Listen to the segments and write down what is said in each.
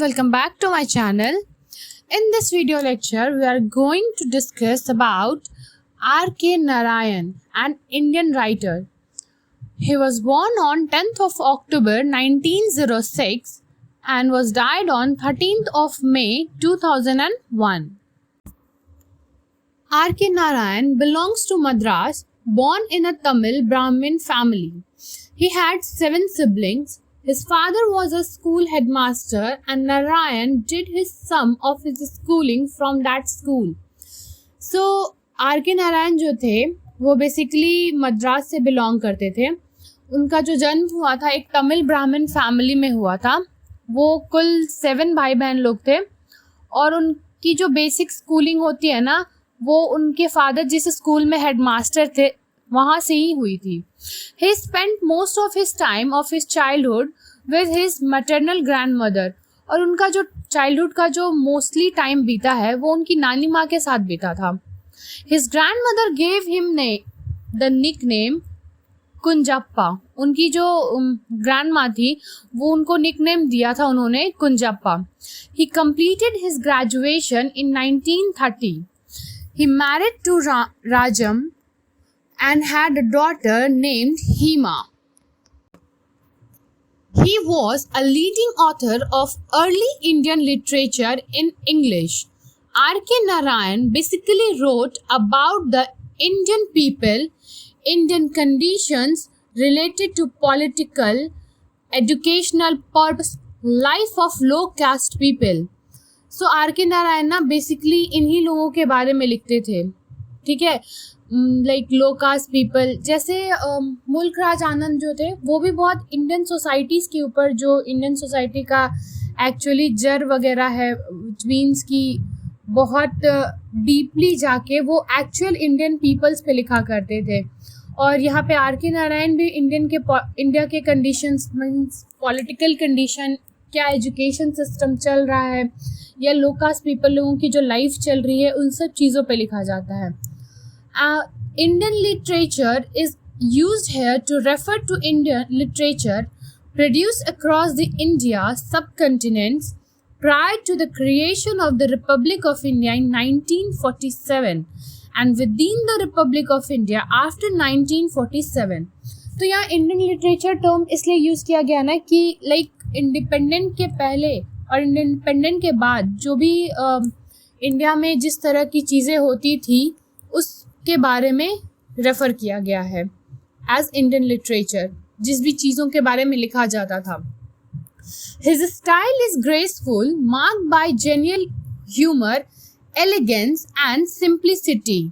welcome back to my channel. In this video lecture, we are going to discuss about R.K. Narayan, an Indian writer. He was born on 10th of October 1906 and was died on 13th of May 2001. R.K. Narayan belongs to Madras, born in a Tamil Brahmin family. He had 7 siblings. His father was a school headmaster and Narayan did some of his schooling from that school. So R.K. Narayan जो थे वो basically Madras से belong करते थे. उनका जो जन्म हुआ था एक तमिल ब्राह्मण फैमिली में हुआ था. वो कुल 7 भाई बहन लोग थे और उनकी जो बेसिक स्कूलिंग होती है ना वो उनके फादर जिस स्कूल में हेडमास्टर थे वहाँ से ही हुई थी. He spent most of his time of his childhood with his maternal grandmother. और उनका जो चाइल्डहुड का जो मोस्टली टाइम बीता है वो उनकी नानी माँ के साथ बीता था. His grandmother gave him the nickname कुंजप्पा. उनकी जो ग्रैंड माँ थी वो उनको निकनेम दिया था उन्होंने कुंजप्पा. He completed his graduation in 1930. He married to Rajam and had a daughter named Hema. He was a leading author of early Indian literature in English. R.K. Narayan basically wrote about the Indian people, Indian conditions related to political, educational purpose, life of low caste people. So R.K. Narayan ना basically इन्हीं लोगों के बारे में लिखते थे. ठीक है, लाइक लो कास्ट पीपल. जैसे मुल्क राज आनंद जो थे वो भी बहुत इंडियन सोसाइटीज़ के ऊपर जो इंडियन सोसाइटी का एक्चुअली जड़ वगैरह है विच मीन्स कि बहुत डीपली जाके वो एक्चुअल इंडियन पीपल्स पे लिखा करते थे. और यहाँ पे R.K. नारायण भी इंडिया के कंडीशंस मीन्स पॉलिटिकल कंडीशन, क्या एजुकेशन सिस्टम चल रहा है या लो कास्ट पीपल लोगों की जो लाइफ चल रही है उन सब चीज़ों पे लिखा जाता है. Indian literature is used here to refer to Indian literature produced across the India subcontinents prior to the creation of the Republic of India in 1947 and within the Republic of India after 1947. तो यहाँ Indian literature term इसलिए use किया गया ना कि like independent के पहले और इंडिपेंडेंट के बाद जो भी इंडिया में जिस तरह की चीज़ें होती थी उसके बारे में रेफ़र किया गया है एज इंडियन लिटरेचर, जिस भी चीज़ों के बारे में लिखा जाता था. His style is graceful, marked by genuine humor, elegance and simplicity.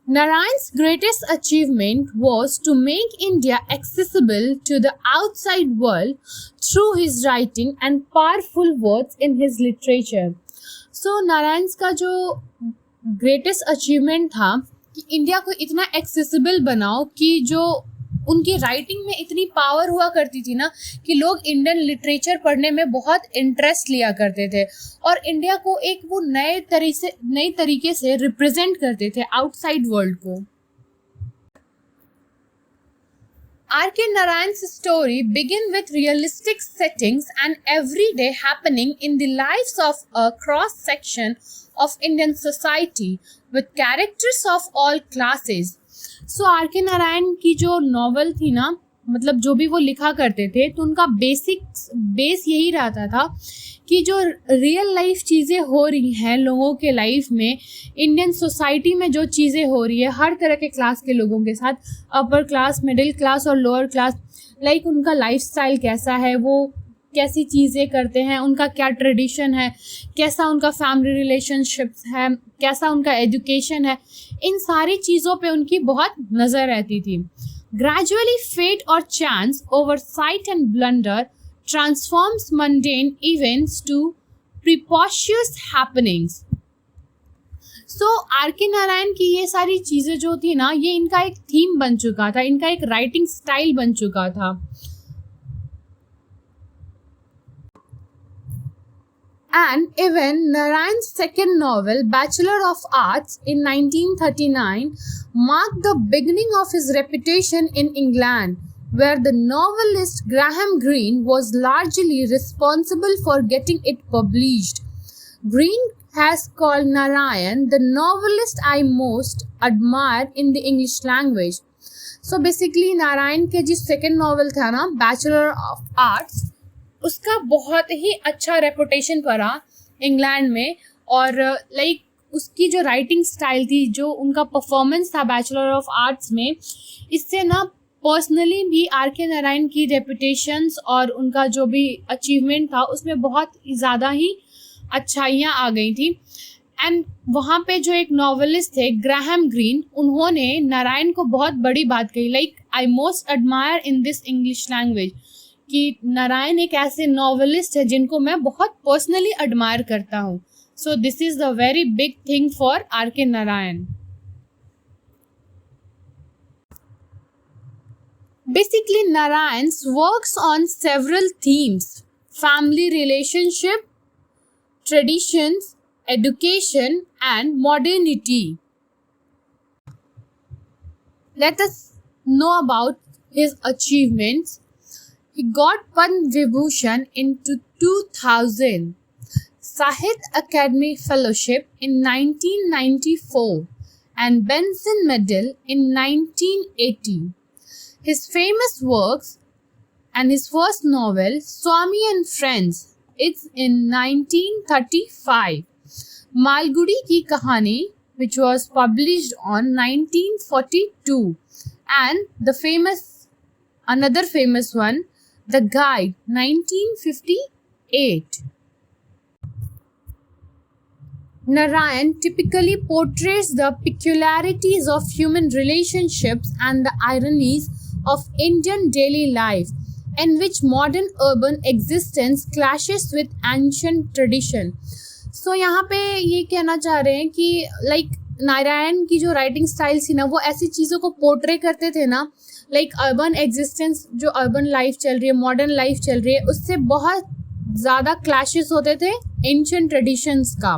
Narayan's greatest achievement was to make India accessible to the outside world through his writing and powerful words in his literature. So Narayan का जो greatest achievement था कि India को इतना accessible बनाओ कि जो उनकी राइटिंग में इतनी पावर हुआ करती थी ना कि लोग इंडियन लिटरेचर पढ़ने में बहुत इंटरेस्ट लिया करते थे और इंडिया को एक वो नए तरीके से रिप्रेजेंट करते थे आउटसाइड वर्ल्ड को. R.K. Narayan's story begin with realistic settings and everyday happening in the lives of a cross-section of Indian society with characters of all classes. So R.K. Narayan की जो नॉवल थी ना, मतलब जो भी वो लिखा करते थे तो उनका बेस यही रहता था कि जो रियल लाइफ चीज़ें हो रही हैं लोगों के लाइफ में, इंडियन सोसाइटी में जो चीज़ें हो रही है हर तरह के क्लास के लोगों के साथ, अपर क्लास, मिडिल क्लास और लोअर क्लास, लाइक उनका लाइफस्टाइल कैसा है, वो कैसी चीज़ें करते हैं, उनका क्या ट्रेडिशन है, कैसा उनका फैमिली रिलेशनशिप्स है, कैसा उनका एजुकेशन है, इन सारी चीज़ों पे उनकी बहुत नज़र रहती थी. ग्रेजुअली फेट और chance, oversight and blunder transforms mundane events to preposterous happenings. So R.K. Narayan की ये सारी चीज़ें जो थी ना ये इनका एक थीम बन चुका था, इनका एक राइटिंग स्टाइल बन चुका था. And even Narayan's second novel, Bachelor of Arts, in 1939, marked the beginning of his reputation in England, where the novelist Graham Greene was largely responsible for getting it published. Greene has called Narayan the novelist I most admire in the English language. So basically Narayan के जो second novel था ना, bachelor of arts, उसका बहुत ही अच्छा reputation पड़ा England में. और उसकी जो राइटिंग स्टाइल थी, जो उनका परफॉर्मेंस था बैचलर ऑफ आर्ट्स में, इससे ना पर्सनली भी आर के नारायण की रेपुटेशंस और उनका जो भी अचीवमेंट था उसमें बहुत ज़्यादा ही अच्छाइयाँ आ गई थी. एंड वहाँ पे जो एक नॉवेलिस्ट थे ग्राहम ग्रीन, उन्होंने नारायण को बहुत बड़ी बात कही, I most admire in this English language, कि नारायण एक ऐसे नॉवेलिस्ट है जिनको मैं बहुत पर्सनली एडमायर करता हूँ. So this is the very big thing for R K Narayan. Basically, Narayan's works on several themes: family relationship, traditions, education, and modernity. Let us know about his achievements. He got Padma Vibhushan in 2000, Sahitya Academy Fellowship in 1994, and Benson Medal in 1980. His famous works and his first novel, Swami and Friends, it's in 1935. Malgudi Ki Kahani, which was published on 1942, and another famous one, The Guide, 1958. Narayan typically portrays the peculiarities of human relationships and the ironies of Indian daily life, in which modern urban existence clashes with ancient tradition. So यहाँ पे ये कहना चाह रहे हैं कि नारायण की जो राइटिंग स्टाइल थी ना, वो ऐसी चीज़ों को पोर्ट्रे करते थे ना, अर्बन एग्जिस्टेंस, जो अर्बन लाइफ चल रही है, मॉडर्न लाइफ चल रही है, उससे बहुत ज़्यादा क्लैशेस होते थे एंशिएंट ट्रेडिशंस का.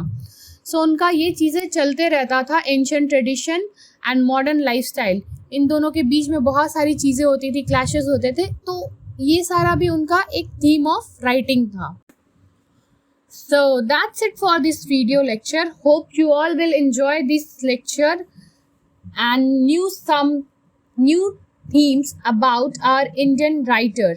सो उनका ये चीज़ें चलते रहता था, ancient tradition and modern lifestyle, इन दोनों के बीच में बहुत सारी चीज़ें होती थी, क्लैशेस होते थे. तो ये सारा भी उनका एक थीम ऑफ राइटिंग था. So that's it for this video lecture. Hope you all will enjoy this lecture and knew some new themes about our Indian writer.